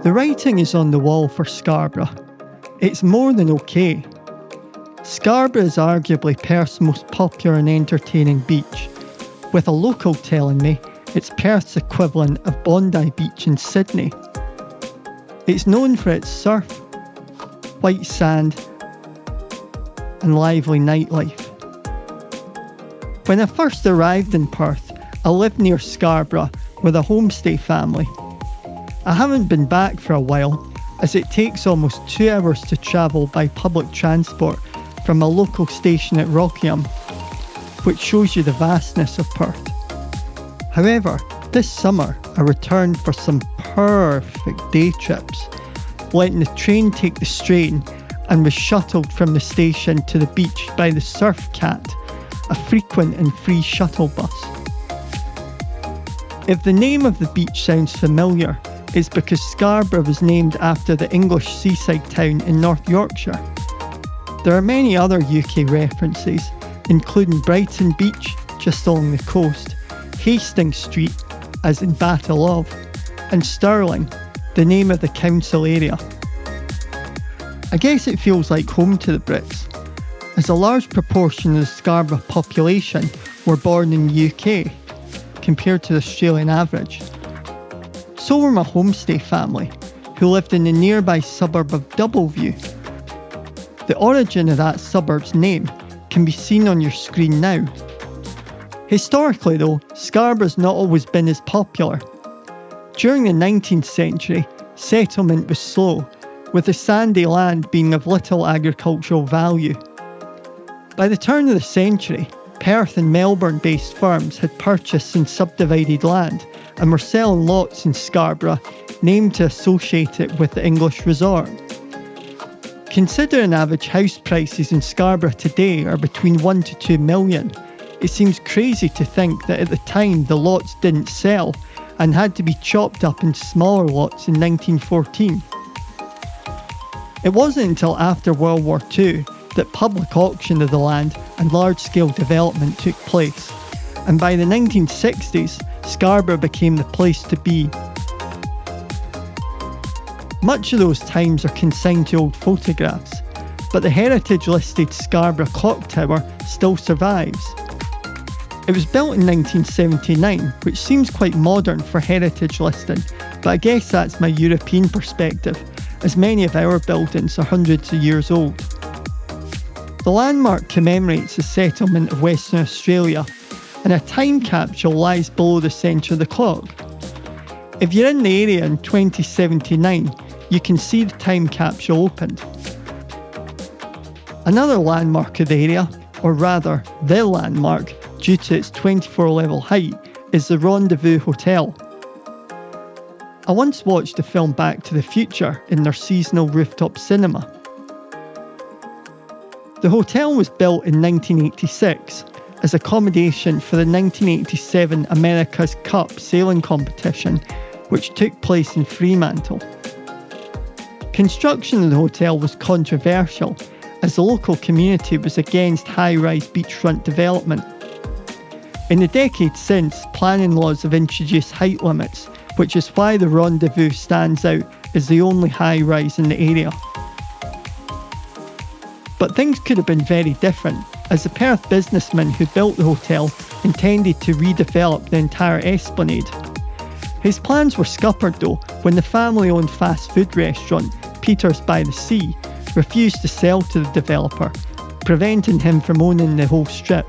The writing is on the wall for Scarborough. It's more than okay. Scarborough is arguably Perth's most popular and entertaining beach, with a local telling me it's Perth's equivalent of Bondi Beach in Sydney. It's known for its surf, white sand, and lively nightlife. When I first arrived in Perth, I lived near Scarborough with a homestay family. I haven't been back for a while, as it takes almost 2 hours to travel by public transport from a local station at Rockingham, which shows you the vastness of Perth. However, this summer I returned for some perfect day trips, letting the train take the strain, and was shuttled from the station to the beach by the Surf Cat, a frequent and free shuttle bus. If the name of the beach sounds familiar, it's because Scarborough was named after the English seaside town in North Yorkshire. There are many other UK references, including Brighton Beach, just along the coast, Hastings Street, as in Battle of, and Stirling, the name of the council area. I guess it feels like home to the Brits, as a large proportion of the Scarborough population were born in the UK, compared to the Australian average. So were my homestay family, who lived in the nearby suburb of Doubleview. The origin of that suburb's name can be seen on your screen now. Historically though, Scarborough's not always been as popular. During the 19th century, settlement was slow, with the sandy land being of little agricultural value. By the turn of the century, Perth and Melbourne-based firms had purchased and subdivided land and were selling lots in Scarborough, named to associate it with the English resort. Considering average house prices in Scarborough today are between 1 to 2 million, it seems crazy to think that at the time the lots didn't sell and had to be chopped up into smaller lots in 1914. It wasn't until after World War II that public auction of the land and large-scale development took place, and by the 1960s, Scarborough became the place to be. Much of those times are consigned to old photographs, but the heritage-listed Scarborough Clock Tower still survives. It was built in 1979, which seems quite modern for heritage listing, but I guess that's my European perspective, as many of our buildings are hundreds of years old. The landmark commemorates the settlement of Western Australia, and a time capsule lies below the centre of the clock. If you're in the area in 2079, you can see the time capsule opened. Another landmark of the area, or rather the landmark due to its 24-level height, is the Rendezvous Hotel. I once watched the film Back to the Future in their seasonal rooftop cinema. The hotel was built in 1986 as accommodation for the 1987 America's Cup sailing competition, which took place in Fremantle. Construction of the hotel was controversial, as the local community was against high-rise beachfront development. In the decades since, planning laws have introduced height limits, which is why the Rendezvous stands out as the only high-rise in the area. But things could have been very different, as the Perth businessman who built the hotel intended to redevelop the entire esplanade. His plans were scuppered though when the family-owned fast food restaurant, Peter's by the Sea, refused to sell to the developer, preventing him from owning the whole strip.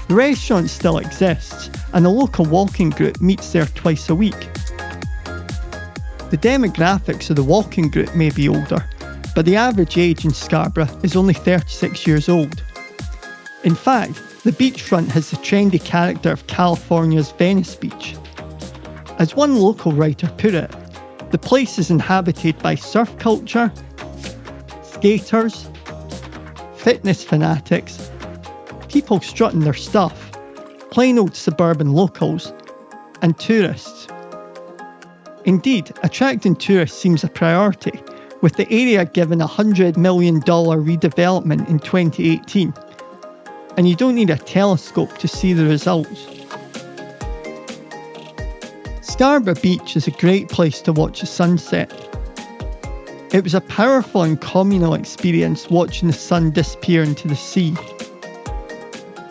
The restaurant still exists, and the local walking group meets there twice a week. The demographics of the walking group may be older, but the average age in Scarborough is only 36 years old. In fact, the beachfront has the trendy character of California's Venice Beach. As one local writer put it, the place is inhabited by surf culture, skaters, fitness fanatics, people strutting their stuff, plain old suburban locals, and tourists. Indeed, attracting tourists seems a priority, with the area given a $100 million redevelopment in 2018. And you don't need a telescope to see the results. Scarborough Beach is a great place to watch a sunset. It was a powerful and communal experience watching the sun disappear into the sea.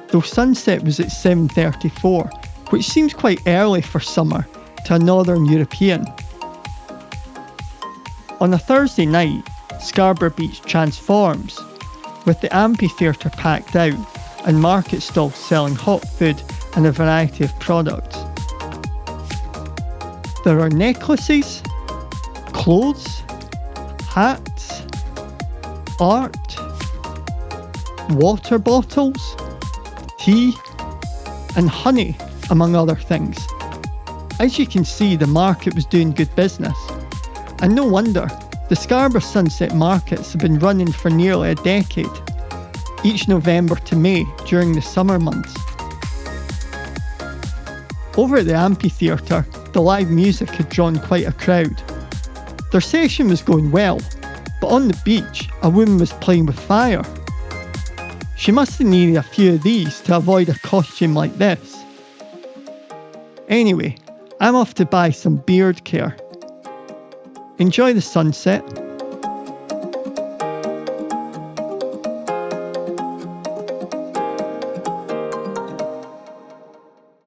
Though sunset was at 7:34, which seems quite early for summer to a Northern European. On a Thursday night, Scarborough Beach transforms, with the amphitheatre packed out and market stalls selling hot food and a variety of products. There are necklaces, clothes, hats, art, water bottles, tea, and honey, among other things. As you can see, the market was doing good business. And no wonder, the Scarborough Sunset Markets have been running for nearly a decade, each November to May during the summer months. Over at the amphitheatre, the live music had drawn quite a crowd. Their session was going well, but on the beach, a woman was playing with fire. She must have needed a few of these to avoid a costume like this. Anyway, I'm off to buy some beard care. Enjoy the sunset.